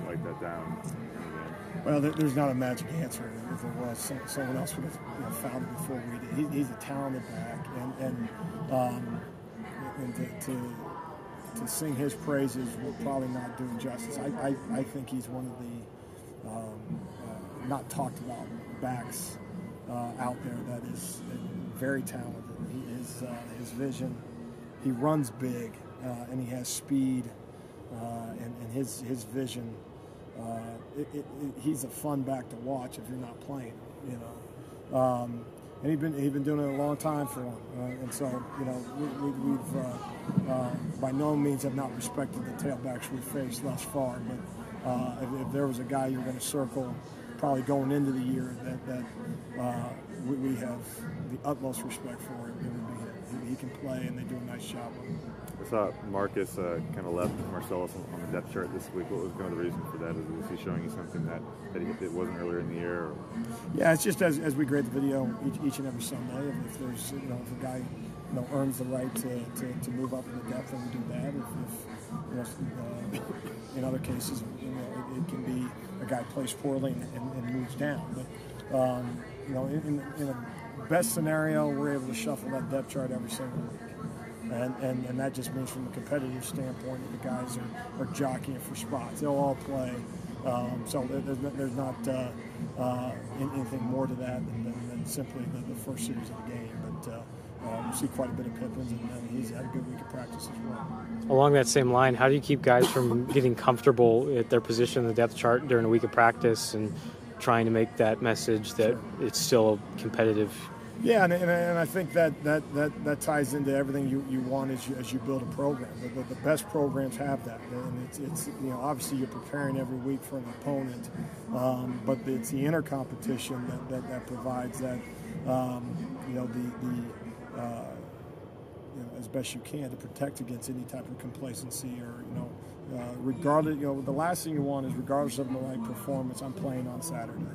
like that down. Well, there's not a magic answer. If there was, someone else would have found it before we did. He's a talented back, and to sing his praises will probably not do him justice. I think he's one of the not talked about backs out there that is very talented. His vision, he runs big, and he has speed, and his vision. He's a fun back to watch if you're not playing, you know. And he's been doing it a long time for him, and so you know we've by no means have not respected the tailbacks we've faced thus far. But if there was a guy you're going to circle, probably going into the year that we have the utmost respect for him, it would be him. He can play, and they do a nice job with him. I saw Marcus kind of left Marcellus on the depth chart this week. What was kind of the reason for that? Is he showing you something that it wasn't earlier in the year? Or? Yeah, it's just as we grade the video each and every Sunday. If there's if a guy earns the right to move up in the depth, then we do that. If in other cases, it can be a guy plays poorly and moves down. But in a best scenario, we're able to shuffle that depth chart every single week. And that just means from a competitive standpoint that the guys are jockeying for spots. They'll all play. So there's not anything more to that than simply the first series of the game. But we see quite a bit of Pippins, and he's had a good week of practice as well. Along that same line, how do you keep guys from getting comfortable at their position in the depth chart during a week of practice and trying to make that message that it's still competitive? Yeah, and I think that ties into everything you want as you build a program. The best programs have that, and it's obviously you're preparing every week for an opponent, but it's the inner competition that provides that as best you can to protect against any type of complacency or regardless. The last thing you want is, regardless of my performance, I'm playing on Saturday,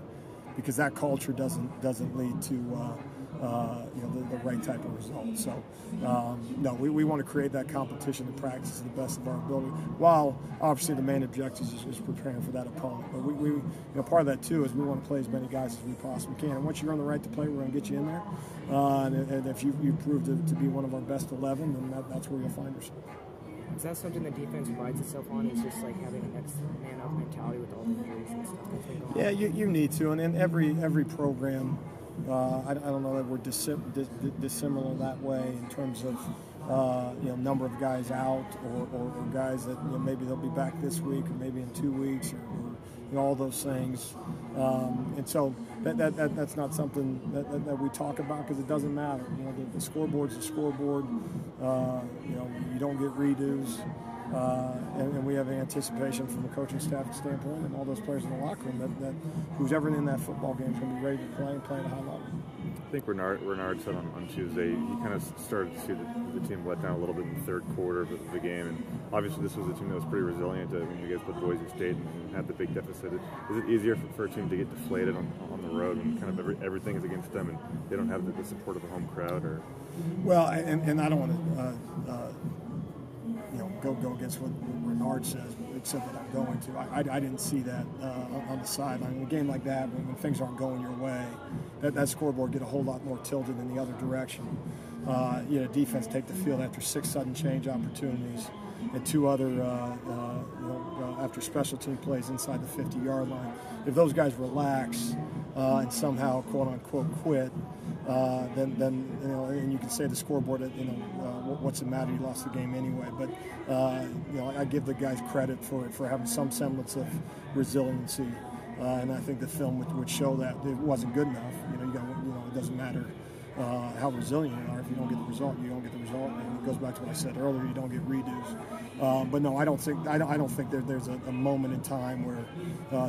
because that culture doesn't lead to the right type of result. So no, we want to create that competition to practice to the best of our ability, while obviously the main objective is preparing for that opponent. But we part of that too is we want to play as many guys as we possibly can. And once you earn the right to play, we're going to get you in there. And if you prove to be one of our best 11, then that's where you'll find yourself. Is that something the defense prides itself on? Is just like having a next man up mentality with all the injuries and stuff that's been going on? Yeah, you need to, and in every program. I don't know that we're dissimilar that way in terms of number of guys out or guys that maybe they'll be back this week or maybe in 2 weeks or all those things. And so that's not something that we talk about, because it doesn't matter. The scoreboard's the scoreboard. You don't get redos. And we have an anticipation from a coaching staff standpoint and all those players in the locker room that who's ever in that football game is going to be ready to play and play at a high level. I think Renard said on Tuesday he kind of started to see the team let down a little bit in the third quarter of the game, and obviously this was a team that was pretty resilient when you guys put Boise State and had the big deficit. Is it easier for a team to get deflated on the road when kind of everything is against them and they don't have the support of the home crowd? Or well, and I don't want to go against what Renard says, except that I'm going to. I didn't see that on the sideline. In a game like that, when things aren't going your way, that scoreboard get a whole lot more tilted in the other direction. Defense take the field after 6 sudden change opportunities and 2 other after special team plays inside the 50-yard line. If those guys relax and somehow quote unquote quit, then and you can say the scoreboard, what's the matter? You lost the game anyway. But I give the guys credit for having some semblance of resiliency, and I think the film would show that it wasn't good enough. It doesn't matter how resilient you are. If you don't get the result, you don't get the result. And it goes back to what I said earlier: you don't get redos. But no, I don't think there's a moment in time where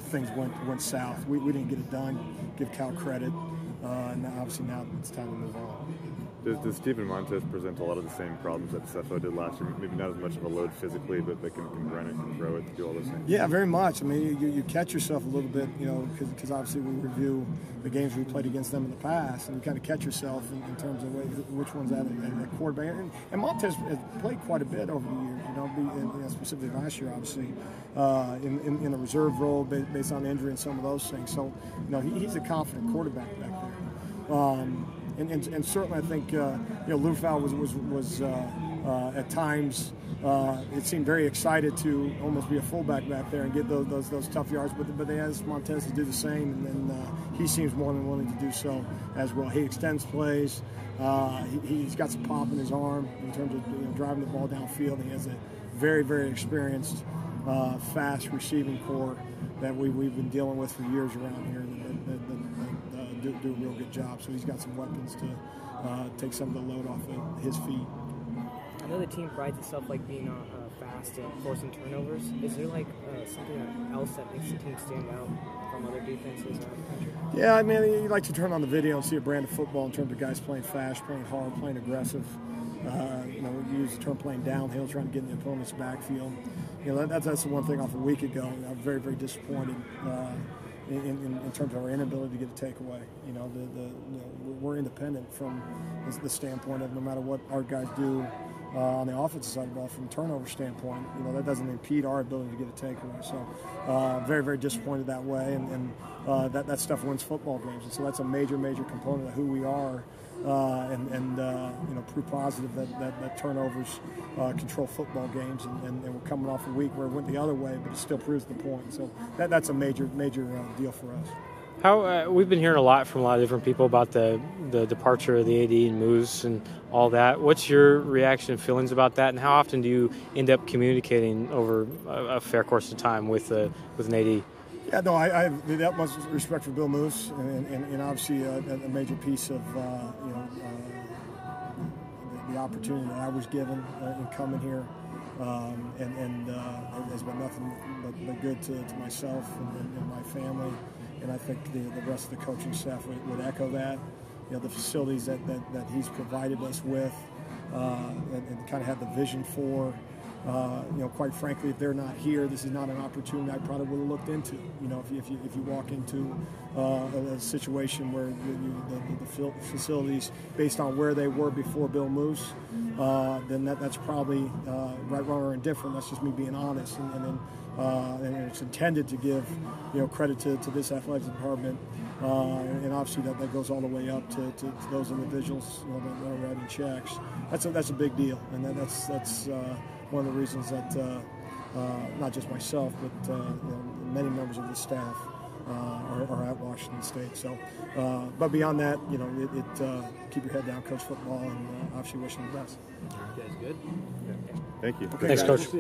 things went south. We didn't get it done. Give Cal credit, and obviously now it's time to move on. Does Steven Montez present a lot of the same problems that Cepho did last year? Maybe not as much of a load physically, but they can run it, can throw it, do all those things. Yeah, very much. I mean, you catch yourself a little bit, because obviously we review the games we played against them in the past, and you kind of catch yourself in terms of which one's at quarterback. And Montez has played quite a bit over the years, specifically last year, obviously, in a reserve role based on injury and some of those things. So, he's a confident quarterback back there. And certainly, I think Lufau was at times it seemed very excited to almost be a fullback back there and get those tough yards. But they asked Montez to do the same, and he seems more than willing to do so as well. He extends plays. He's got some pop in his arm in terms of driving the ball downfield. He has a very, very experienced, fast receiving core that we've been dealing with for years around here. That do a real good job. So he's got some weapons to take some of the load off of his feet. I know the team prides itself being fast and forcing turnovers. Is there something else that makes the team stand out from other defenses around the country? Yeah, I mean, you like to turn on the video and see a brand of football in terms of guys playing fast, playing hard, playing aggressive. We use the term playing downhill, trying to get in the opponent's backfield. That's the one thing off a week ago. I'm very, very disappointed in terms of our inability to get a takeaway. We're independent from the standpoint of no matter what our guys do on the offensive side of the ball from a turnover standpoint, that doesn't impede our ability to get a takeaway. So very, very disappointed that way, and that stuff wins football games. And so that's a major, major component of who we are, and proof positive that turnovers control football games, and we're coming off a week where it went the other way, but it still proves the point. So that's a major, major deal for us. How we've been hearing a lot from a lot of different people about the departure of the AD and moves and all that. What's your reaction and feelings about that, and how often do you end up communicating over a fair course of time with an AD? Yeah, no, I have the utmost respect for Bill Moose, and obviously a major piece of the opportunity that I was given in coming here, and has been nothing but good to myself and my family. And I think the rest of the coaching staff would echo that. The facilities that he's provided us with, and kind of had the vision for. Quite frankly, if they're not here, this is not an opportunity I probably would have looked into. If you walk into a situation where the facilities, based on where they were before Bill Moose, then that's probably right, wrong, or indifferent. That's just me being honest, and it's intended to give credit to this athletics department, and obviously that goes all the way up to those individuals that are writing checks. That's a big deal, and that's one of the reasons that not just myself, but many members of the staff are at Washington State. So, but beyond that, keep your head down, coach football, and obviously wishing the best. You guys good? Thank you. Okay, Thanks, guys. Coach.